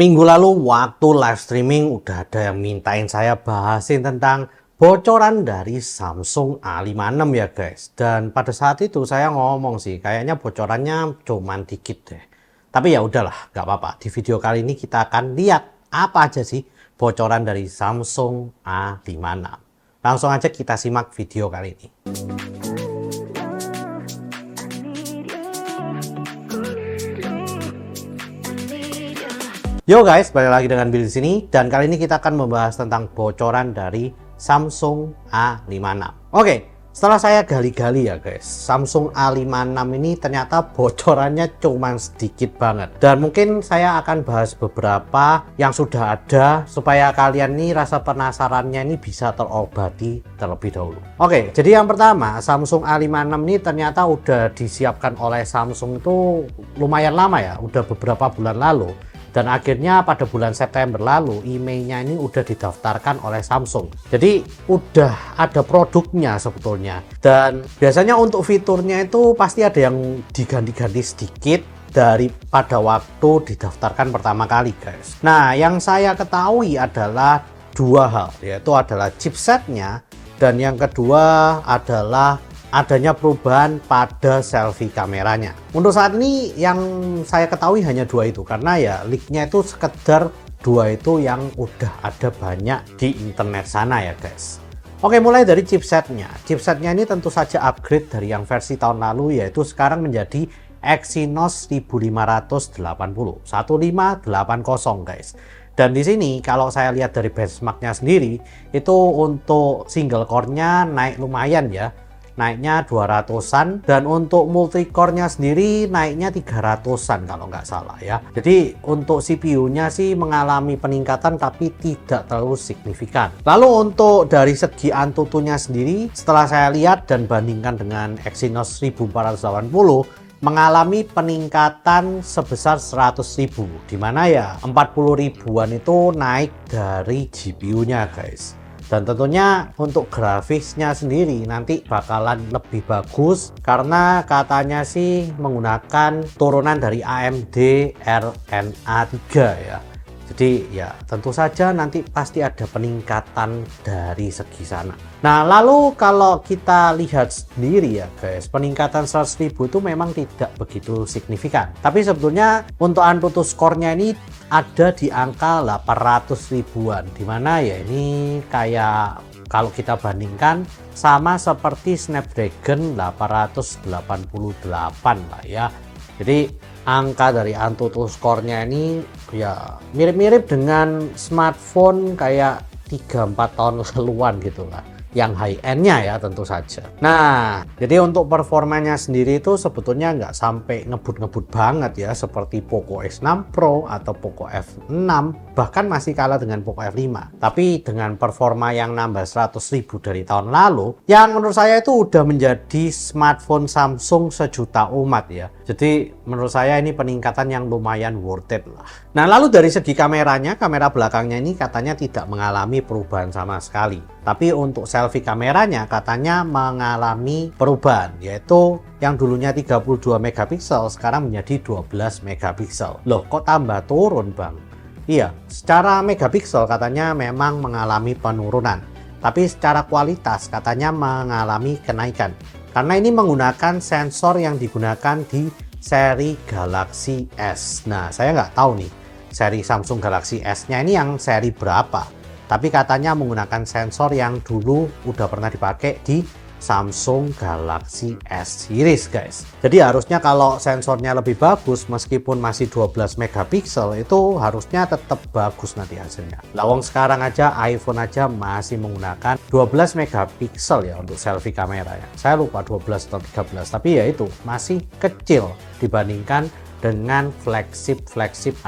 Minggu lalu waktu live streaming udah ada yang mintain saya bahasin tentang bocoran dari Samsung A56 ya guys. Dan pada saat itu saya ngomong sih kayaknya bocorannya cuman dikit deh. Tapi ya udahlah, nggak apa-apa. Di video kali ini kita akan lihat apa aja sih bocoran dari Samsung A56. Langsung aja kita simak video kali ini. Yo guys, balik lagi dengan Bill di sini, dan kali ini kita akan membahas tentang bocoran dari Samsung A56. Oke, setelah saya gali-gali ya guys, Samsung A56 ini ternyata bocorannya cuman sedikit banget. Dan mungkin saya akan bahas beberapa yang sudah ada supaya kalian nih rasa penasarannya ini bisa terobati terlebih dahulu. Oke, jadi yang pertama, Samsung A56 ini ternyata udah disiapkan oleh Samsung itu lumayan lama ya, udah beberapa bulan lalu. Dan akhirnya pada bulan September lalu emailnya ini udah didaftarkan oleh Samsung. Jadi udah ada produknya sebetulnya. Dan biasanya untuk fiturnya itu pasti ada yang diganti-ganti sedikit daripada waktu didaftarkan pertama kali guys. Nah yang saya ketahui adalah dua hal, yaitu adalah chipsetnya dan yang kedua adalah adanya perubahan pada selfie kameranya. Untuk saat ini yang saya ketahui hanya dua itu, karena ya leaknya itu sekedar dua itu yang udah ada banyak di internet sana ya guys. Oke, mulai dari chipsetnya. Chipsetnya ini tentu saja upgrade dari yang versi tahun lalu, yaitu sekarang menjadi Exynos 1580 guys. Dan di sini kalau saya lihat dari benchmarknya sendiri, itu untuk single core-nya naik lumayan ya. Naiknya 200-an, dan untuk multicore-nya sendiri naiknya 300-an kalau nggak salah ya. Jadi untuk CPU-nya sih mengalami peningkatan tapi tidak terlalu signifikan. Lalu untuk dari segi AnTuTu-nya sendiri, setelah saya lihat dan bandingkan dengan Exynos 1480, mengalami peningkatan sebesar 100.000, dimana ya 40 ribuan itu naik dari GPU-nya guys. Dan tentunya untuk grafisnya sendiri nanti bakalan lebih bagus karena katanya sih menggunakan turunan dari AMD RNA 3 ya. Jadi ya tentu saja nanti pasti ada peningkatan dari segi sana. Nah lalu kalau kita lihat sendiri ya guys, peningkatan 100.000 itu memang tidak begitu signifikan. Tapi sebetulnya untuk AnTuTu score-nya ini ada di angka 800 ribuan. Dimana ya ini kayak kalau kita bandingkan sama seperti Snapdragon 888 lah ya. Jadi angka dari AnTuTu score-nya ini ya mirip-mirip dengan smartphone kayak 3-4 tahun laluan gitu lah, yang high end-nya ya tentu saja. Nah jadi untuk performanya sendiri itu sebetulnya nggak sampai ngebut-ngebut banget ya seperti Poco X6 Pro atau Poco F6, bahkan masih kalah dengan Poco F5. Tapi dengan performa yang nambah 100.000 dari tahun lalu, yang menurut saya itu udah menjadi smartphone Samsung sejuta umat ya. Jadi menurut saya ini peningkatan yang lumayan worth it lah. Nah lalu dari segi kameranya, kamera belakangnya ini katanya tidak mengalami perubahan sama sekali. Tapi untuk selfie kameranya katanya mengalami perubahan, yaitu yang dulunya 32 megapiksel sekarang menjadi 12 megapiksel. Loh kok tambah turun bang? Iya, secara megapiksel katanya memang mengalami penurunan. Tapi secara kualitas katanya mengalami kenaikan. Karena ini menggunakan sensor yang digunakan di seri Galaxy S. Nah, saya nggak tahu nih, seri Samsung Galaxy S-nya ini yang seri berapa. Tapi katanya menggunakan sensor yang dulu udah pernah dipakai di Samsung Galaxy S series guys. Jadi harusnya kalau sensornya lebih bagus meskipun masih 12 megapiksel itu harusnya tetap bagus nanti hasilnya. Lawang sekarang aja iPhone aja masih menggunakan 12 megapiksel ya untuk selfie kamera ya. Saya lupa 12 atau 13, tapi ya itu masih kecil dibandingkan dengan flagship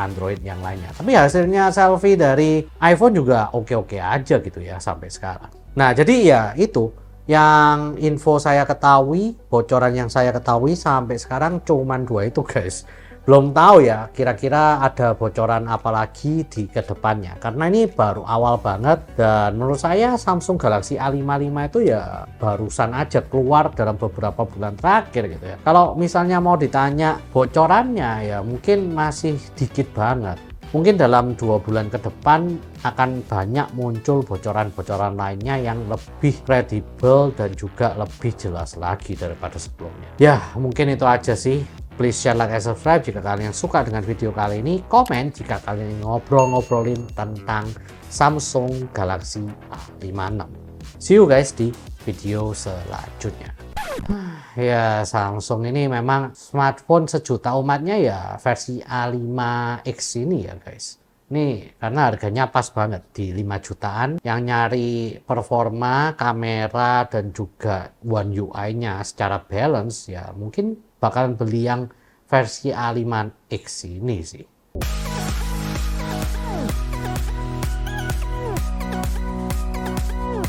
Android yang lainnya. Tapi hasilnya selfie dari iPhone juga oke-oke aja gitu ya sampai sekarang. Nah jadi ya itu yang info saya ketahui, bocoran yang saya ketahui sampai sekarang cuman dua itu guys. Belum tahu ya kira-kira ada bocoran apa lagi di kedepannya, karena ini baru awal banget. Dan menurut saya Samsung Galaxy A55 itu ya barusan aja keluar dalam beberapa bulan terakhir gitu ya. Kalau misalnya mau ditanya bocorannya ya mungkin masih dikit banget. Mungkin dalam 2 bulan ke depan akan banyak muncul bocoran-bocoran lainnya yang lebih kredibel dan juga lebih jelas lagi daripada sebelumnya. Ya, mungkin itu aja sih. Please share, like, and subscribe jika kalian suka dengan video kali ini. Komen jika kalian ngobrol-ngobrolin tentang Samsung Galaxy A56. See you guys di video selanjutnya. Ya, Samsung ini memang smartphone sejuta umatnya ya versi A5X ini ya guys. Nih, karena harganya pas banget di 5 jutaan. Yang nyari performa, kamera, dan juga One UI-nya secara balance ya mungkin bakalan beli yang versi A5X ini sih.